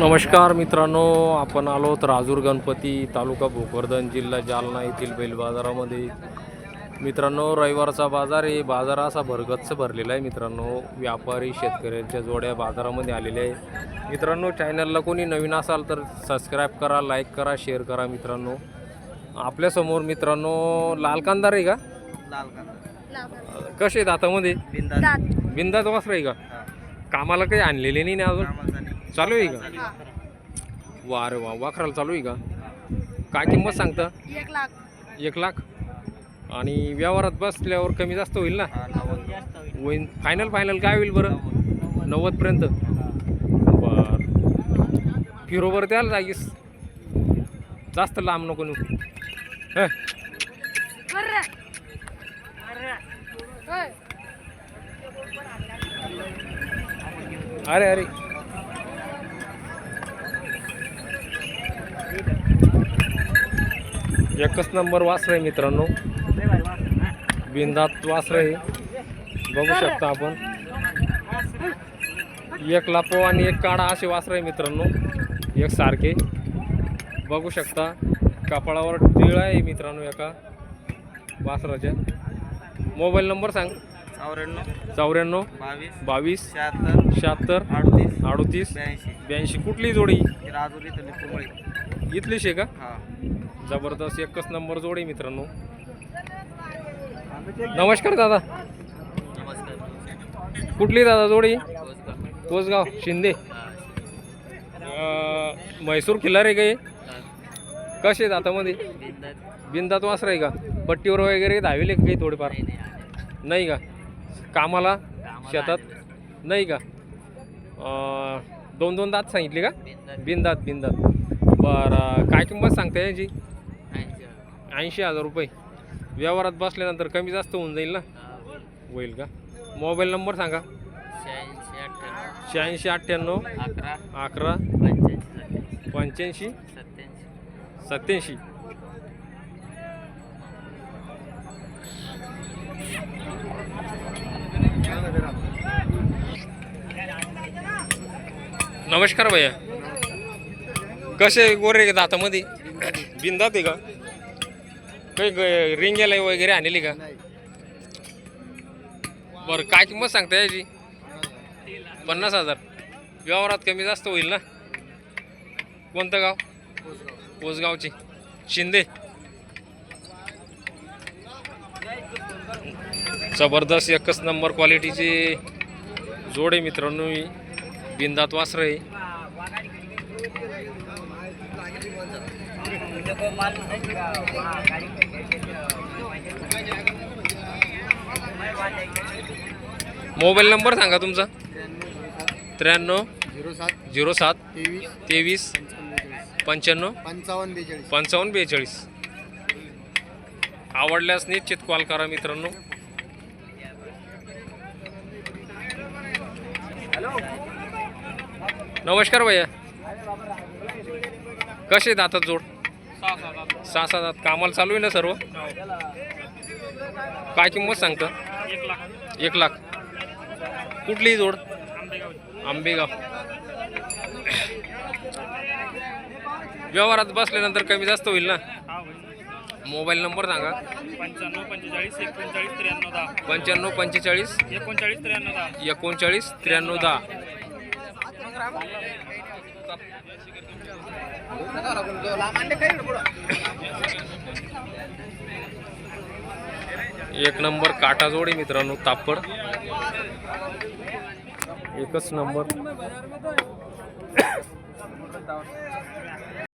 नमस्कार मित्रांनो, आपण आलो तर राजूर गणपती तालुका भोकरदन जिल्हा जालना येथील बैल बाजारामध्ये। मित्रांनो, रविवारचा बाजार आहे। बाजार असा भरगच्च भरलेला आहे मित्रांनो। व्यापारी शेतकऱ्यांच्या जोड्या बाजारामध्ये आलेल्या आहे मित्रांनो। चॅनलला कोणी नवीन असाल तर सबस्क्राइब करा, लाईक करा, शेअर करा मित्रांनो। आपल्या समोर मित्रांनो लाल कांदार आहे का? लाल कांदा कसे दातामध्ये? बिंदात वासर आहे का? कामाला काही आणलेले नाही ना अजून? चालू आहे का? वा रे वा, वाखराला चालू आहे का? काय किंमत सांगता? 1 लाख। 1 लाख। आणि व्यवहारात बसल्यावर कमी जास्त होईल ना? होईल। फायनल काय होईल बरं? 90 पर्यंत। बर, फिरोबर द्याल जागीस, जास्त लांब नको नेऊ। अरे अरे, एकच नंबर वासर आहे मित्रांनो। बिंदात वासर आहे, बघू शकता आपण। एक लापो आणि एक काढा असे वासर आहे मित्रांनो, एक सारखे बघू शकता। कपाळावर टिळा आहे मित्रांनो एका वासराच्या। मोबाईल नंबर सांग। 94 22 76 38 82। कुठली जोडी? इथलीच आहे का? जबरदस्त, एकच नंबर जोडी मित्रांनो। नमस्कार दादा, कुठली दादा जोडी? कोसगाव शिंदे। म्हैसूर खिल्लार आहे का? कसे दातामध्ये? बिंदात वासर आहे का? पट्टीवर वगैरे धावेले काही थोडेफार? नाही का? कामाला शेतात नाही का? 2 दात सांगितले का? बिंदात। बरं, काय किंमत सांगता याची? 80,000 रुपये। व्यवहारात बसल्यानंतर कमी जास्त होऊन जाईल ना? होईल का? मोबाईल नंबर सांगा। 86 98 11 85 87। नमस्कार भैया, कसे गोरे दातामध्ये? बिंदात आहे का? काही रिंगेला वगैरे आणली का? बरं, काय किंमत सांगता याची? 50,000। व्यवहारात कमी जास्त होईल ना? कोणतं गाव? कोसगावची शिंदे। जबरदस्त, एकच नंबर क्वालिटीची जोड आहे मित्रांनो। बिंदात वासर आहे। मोबाईल नंबर सांगा तुमचा। 93 07 23 95 55 42। आवडल्यास निश्चित कॉल करा मित्रांनो। नमस्कार भैया, कसे दातात जोड? 6 दात। कामाला चालू आहे ना सर्व? काय किंमत सांगता? 1 लाख। कुठली जोड? आंबेगाव। व्यवहारात बसल्यानंतर कमी जास्त होईल ना? मोबाईल नंबर सांगा। 95 45 39 93 10। 95 45 39 93 10। 39 93 10। एक नंबर काटा जोडी मित्रांनो, तापड एकच नंबर।